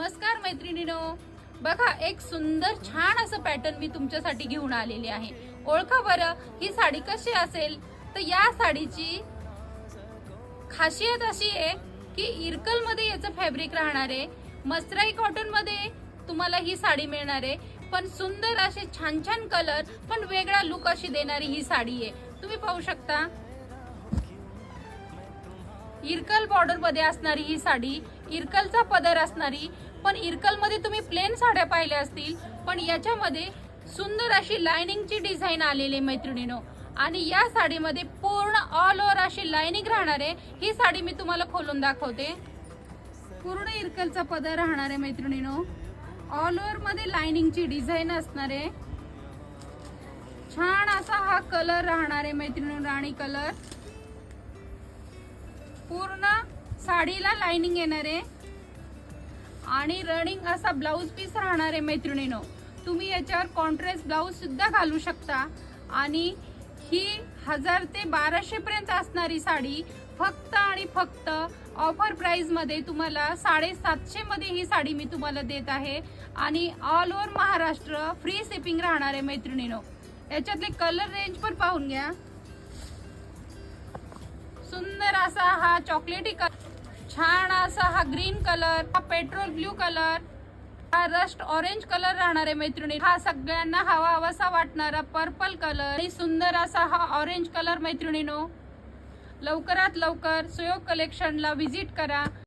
नमस्कार मैत्रिणींनो, बघा एक सुंदर छान असं पॅटर्न मी तुमच्यासाठी घेऊन आलेले आहे। ओळखा बरं ही साडी कशी असेल। तर या साडीची खासियत अशी आहे की इरकल मध्ये याचं फॅब्रिक राहणार आहे। मसराई कॉटन मध्ये तुम्हाला ही साडी मिळणार आहे, पण सुंदर असे छान छान कलर पण वेगळा लुक अशी देणारी ही साडी आहे। तुम्ही पाहू शकता इरकल बॉर्डर मध्ये असणारी ही साडी, इरकलचा पदर असणारी, पण इरकल मध्ये तुम्ही प्लेन साड्या पाहिल्या असतील, पण याच्यामध्ये सुंदर अशी लाइनिंगची डिझाइन आलेली मैत्रिणींनो। आणि या साडीमध्ये पूर्ण ऑल ओव्हर अशी लाइनिंग राहणार आहे। ही साडी मी तुम्हाला खोलून दाखवते। पूर्ण इरकलचा पदर राहणार आहे मैत्रिणींनो, ऑल ओव्हर मध्ये लाइनिंगची डिझाइन असणार आहे। छान असा हा कलर राहणार आहे मैत्रिणींनो, राणी कलर। पूर्ण साडीला लाइनिंग येणार आहे आणि रनिंग असा ब्लाउज पीस राहणार आहे मैत्रिणींनो। तुम्ही याच्यावर कॉन्ट्रास्ट ब्लाउज सुद्धा घालू शकता। आणि ही 1000 ते 1200 पर्यंत असणारी साडी फक्त आणि फक्त ऑफर प्राइस मध्ये तुम्हाला 750 मध्ये ही साडी मी तुम्हाला देत आहे। आणि all over Maharashtra free shipping राहणार आहे मैत्रिणींनो। याच्यातले कलर रेंज पण पाहून घ्या। सुंदर असा हा चॉकलेटी कलर, छान असा हा ग्रीन कलर, हा पेट्रोल ब्लू कलर, हा रस्ट ऑरेंज कलर राहणार आहे मैत्रिणी। हा सगळ्यांना हवासा वाटणारा पर्पल कलर आणि सुंदर असा हा ऑरेंज कलर मैत्रिणीनो। लवकरात लवकर सुयोग कलेक्शनला व्हिजिट करा।